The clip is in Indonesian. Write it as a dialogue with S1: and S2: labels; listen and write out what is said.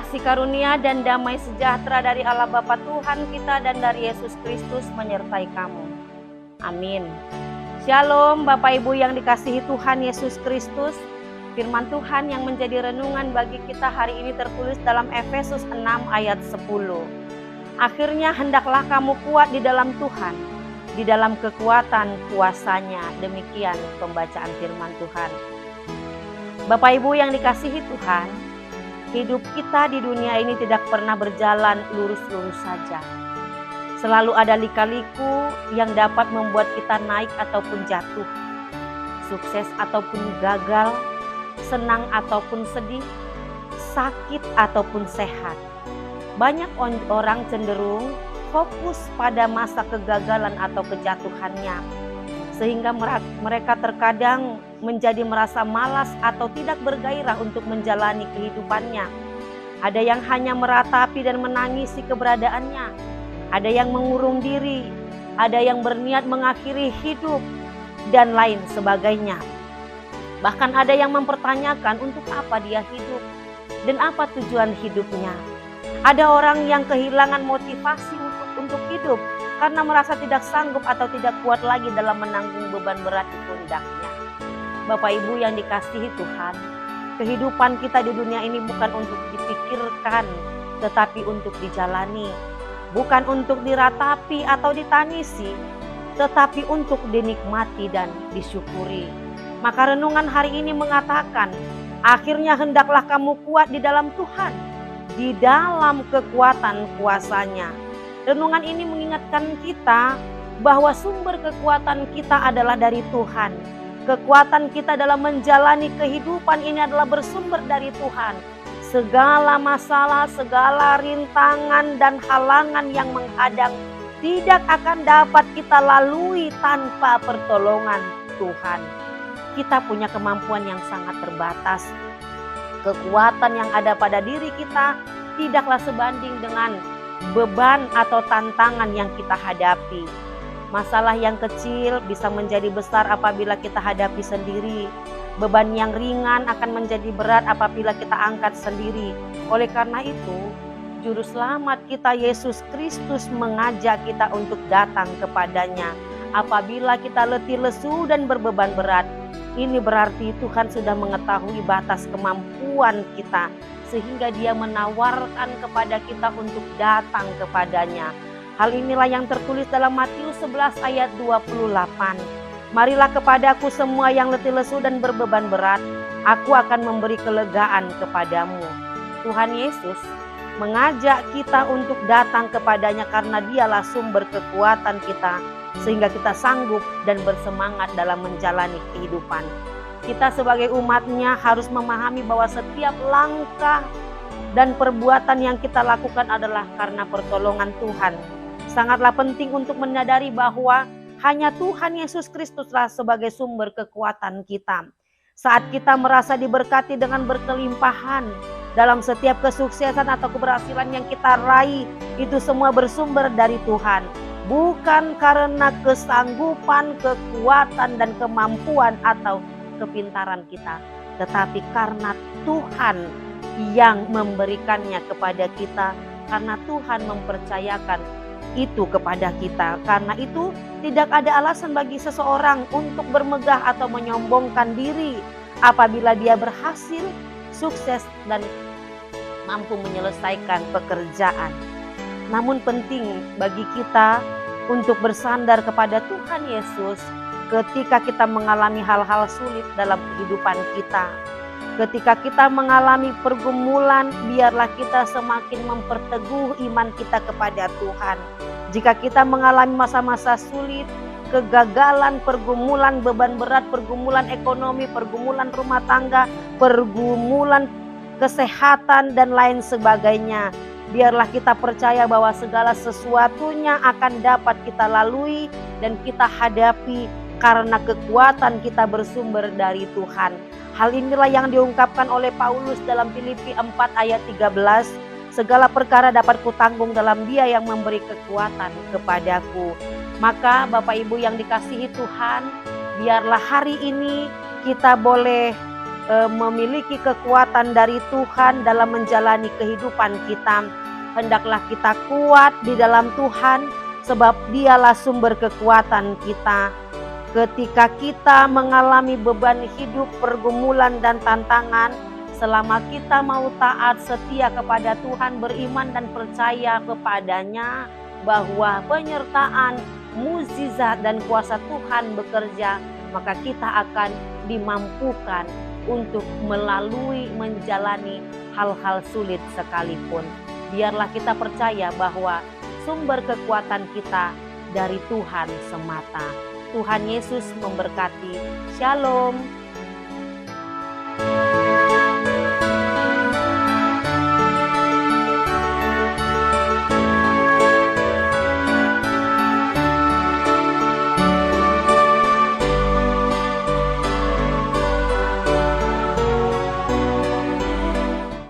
S1: Kasih karunia dan damai sejahtera dari Allah Bapa Tuhan kita dan dari Yesus Kristus menyertai kamu. Amin. Shalom Bapak Ibu yang dikasihi Tuhan Yesus Kristus. Firman Tuhan yang menjadi renungan bagi kita hari ini tertulis dalam Efesus 6 ayat 10. Akhirnya hendaklah kamu kuat di dalam Tuhan, di dalam kekuatan kuasanya. Demikian pembacaan firman Tuhan. Bapak Ibu yang dikasihi Tuhan, hidup kita di dunia ini tidak pernah berjalan lurus-lurus saja. Selalu ada lika-liku yang dapat membuat kita naik ataupun jatuh, sukses ataupun gagal, senang ataupun sedih, sakit ataupun sehat. Banyak orang cenderung fokus pada masa kegagalan atau kejatuhannya, sehingga mereka terkadang menjadi merasa malas atau tidak bergairah untuk menjalani kehidupannya. Ada yang hanya meratapi dan menangisi keberadaannya. Ada yang mengurung diri, ada yang berniat mengakhiri hidup, dan lain sebagainya. Bahkan ada yang mempertanyakan untuk apa dia hidup dan apa tujuan hidupnya. Ada orang yang kehilangan motivasi untuk hidup karena merasa tidak sanggup atau tidak kuat lagi dalam menanggung beban berat di pundaknya. Bapak Ibu yang dikasihi Tuhan, kehidupan kita di dunia ini bukan untuk dipikirkan, tetapi untuk dijalani. Bukan untuk diratapi atau ditangisi, tetapi untuk dinikmati dan disyukuri. Maka renungan hari ini mengatakan, akhirnya hendaklah kamu kuat di dalam Tuhan, di dalam kekuatan kuasanya. Renungan ini mengingatkan kita bahwa sumber kekuatan kita adalah dari Tuhan. Kekuatan kita dalam menjalani kehidupan ini adalah bersumber dari Tuhan. Segala masalah, segala rintangan dan halangan yang menghadang tidak akan dapat kita lalui tanpa pertolongan Tuhan. Kita punya kemampuan yang sangat terbatas. Kekuatan yang ada pada diri kita tidaklah sebanding dengan beban atau tantangan yang kita hadapi. Masalah yang kecil bisa menjadi besar apabila kita hadapi sendiri. Beban yang ringan akan menjadi berat apabila kita angkat sendiri. Oleh karena itu, Juru Selamat kita Yesus Kristus mengajak kita untuk datang kepadanya. Apabila kita letih lesu dan berbeban berat, ini berarti Tuhan sudah mengetahui batas kemampuan kita, sehingga Dia menawarkan kepada kita untuk datang kepadanya. Hal inilah yang tertulis dalam Matius 11 ayat 28. Marilah kepadaku semua yang letih lesu dan berbeban berat, aku akan memberi kelegaan kepadamu. Tuhan Yesus mengajak kita untuk datang kepadanya karena Dialah sumber kekuatan kita, sehingga kita sanggup dan bersemangat dalam menjalani kehidupan. Kita sebagai umatnya harus memahami bahwa setiap langkah dan perbuatan yang kita lakukan adalah karena pertolongan Tuhan. Sangatlah penting untuk menyadari bahwa hanya Tuhan Yesus Kristuslah sebagai sumber kekuatan kita. Saat kita merasa diberkati dengan berkelimpahan dalam setiap kesuksesan atau keberhasilan yang kita raih, itu semua bersumber dari Tuhan. Bukan karena kesanggupan, kekuatan, dan kemampuan atau kepintaran kita, tetapi karena Tuhan yang memberikannya kepada kita, karena Tuhan mempercayakan itu kepada kita. Karena itu tidak ada alasan bagi seseorang untuk bermegah atau menyombongkan diri apabila dia berhasil, sukses, dan mampu menyelesaikan pekerjaan. Namun penting bagi kita untuk bersandar kepada Tuhan Yesus ketika kita mengalami hal-hal sulit dalam kehidupan kita. Ketika kita mengalami pergumulan, biarlah kita semakin memperteguh iman kita kepada Tuhan. Jika kita mengalami masa-masa sulit, kegagalan, pergumulan, beban berat, pergumulan ekonomi, pergumulan rumah tangga, pergumulan kesehatan, dan lain sebagainya, biarlah kita percaya bahwa segala sesuatunya akan dapat kita lalui dan kita hadapi karena kekuatan kita bersumber dari Tuhan. Hal inilah yang diungkapkan oleh Paulus dalam Filipi 4 ayat 13. Segala perkara dapat kutanggung dalam Dia yang memberi kekuatan kepadaku. Maka Bapak Ibu yang dikasihi Tuhan, biarlah hari ini kita boleh memiliki kekuatan dari Tuhan dalam menjalani kehidupan kita. Hendaklah kita kuat di dalam Tuhan, sebab Dialah sumber kekuatan kita. Ketika kita mengalami beban hidup, pergumulan dan tantangan, selama kita mau taat setia kepada Tuhan, beriman dan percaya kepadanya bahwa penyertaan, mukjizat dan kuasa Tuhan bekerja, maka kita akan dimampukan untuk melalui menjalani hal-hal sulit sekalipun. Biarlah kita percaya bahwa sumber kekuatan kita dari Tuhan semata. Tuhan Yesus memberkati. Shalom.